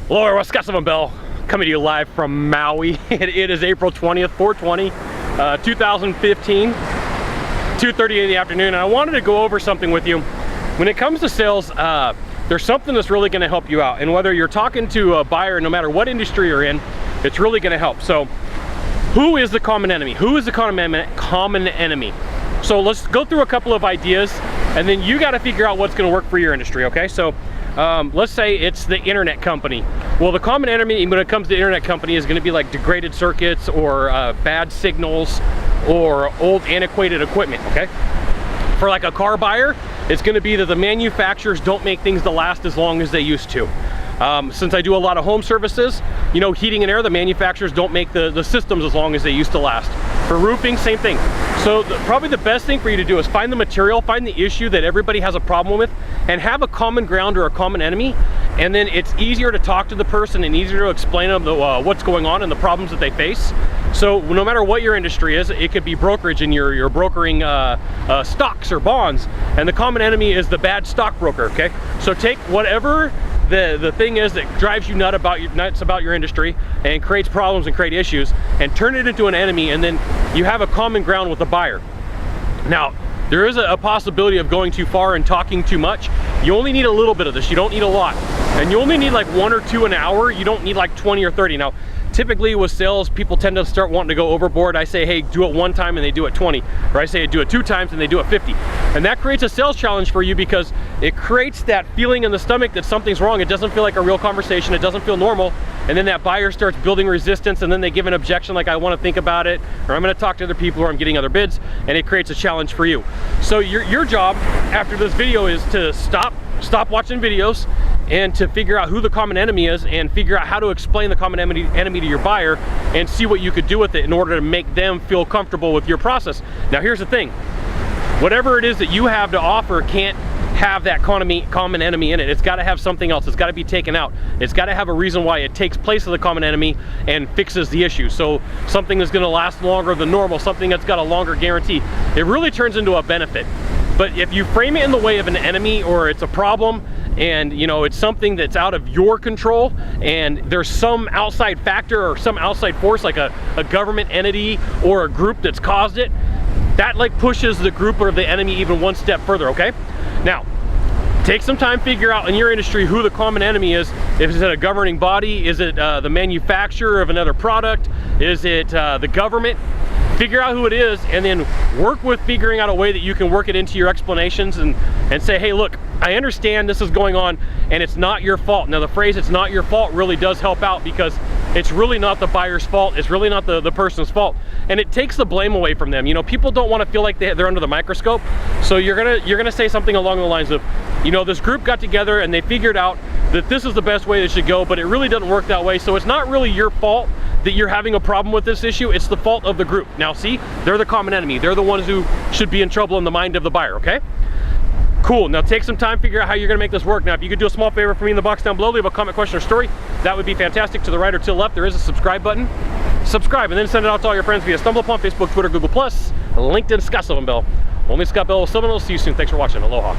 Hello, what's Sylvan Bell coming to you live from Maui. It is April 20th, 4/20, 2015, 2:30 in the afternoon, and I wanted to go over something with you. When it comes to sales, there's something that's really going to help you out, and whether you're talking to a buyer, no matter what industry you're in, it's really going to help. So, who is the common enemy? Who is the common enemy? So let's go through a couple of ideas, and then you got to figure out what's going to work for your industry. Okay, so. Let's say it's the internet company. Well, the common enemy when it comes to internet company is going to be like degraded circuits or bad signals or old antiquated equipment, okay? For like a car buyer, it's going to be that the manufacturers don't make things to last as long as they used to. Since I do a lot of home services, you know, heating and air, the manufacturers don't make the systems as long as they used to last. For roofing, same thing. So probably the best thing for you to do is find the material, find the issue that everybody has a problem with, and have a common ground or a common enemy, and then it's easier to talk to the person and easier to explain to them what's going on and the problems that they face. So no matter what your industry is, it could be brokerage and you're brokering stocks or bonds, and the common enemy is the bad stockbroker, okay? So take whatever the thing is that drives you nuts about your industry and creates problems and create issues, and turn it into an enemy, and then you have a common ground with the buyer. Now, there is a possibility of going too far and talking too much. You only need a little bit of this, you don't need a lot. And you only need like 1 or 2 an hour, you don't need like 20 or 30. Now, typically with sales, people tend to start wanting to go overboard. I say, hey, do it 1 time and they do it 20. Or I say, do it 2 times and they do it 50. And that creates a sales challenge for you because it creates that feeling in the stomach that something's wrong. It doesn't feel like a real conversation. It doesn't feel normal. And then that buyer starts building resistance, and then they give an objection like, I want to think about it, or I'm going to talk to other people, or I'm getting other bids, and it creates a challenge for you. So your job after this video is to stop watching videos and to figure out who the common enemy is and figure out how to explain the common enemy to your buyer and see what you could do with it in order to make them feel comfortable with your process. Now here's the thing, whatever it is that you have to offer can't have that common enemy in it. It's got to have something else. It's got to be taken out. It's got to have a reason why it takes place of the common enemy and fixes the issue. So something that's going to last longer than normal, something that's got a longer guarantee, it really turns into a benefit. But if you frame it in the way of an enemy, or it's a problem, and you know it's something that's out of your control, and there's some outside factor or some outside force like a government entity or a group that's caused it, that like pushes the group or the enemy even 1 step further, okay? Now, take some time, figure out in your industry who the common enemy is. If it's a governing body, is it the manufacturer of another product? Is it the government? Figure out who it is, and then work with figuring out a way that you can work it into your explanations and say, hey, look, I understand this is going on and it's not your fault. Now the phrase "it's not your fault" really does help out because it's really not the buyer's fault. It's really not the person's fault, and it takes the blame away from them. You know, people don't want to feel like they're under the microscope. So you're gonna say something along the lines of, you know, this group got together and they figured out that this is the best way it should go, but it really doesn't work that way. So it's not really your fault that you're having a problem with this issue. It's the fault of the group. Now see, they're the common enemy. They're the ones who should be in trouble in the mind of the buyer, okay? Cool, now take some time, figure out how you're gonna make this work. Now, if you could do a small favor for me in the box down below, leave a comment, question, or story, that would be fantastic. To the right or to the left, there is a subscribe button. Subscribe, and then send it out to all your friends via StumbleUpon, Facebook, Twitter, Google+, LinkedIn, Sylvan Bell. Only Scott Bell with Sylvan. We'll see you soon. Thanks for watching. Aloha.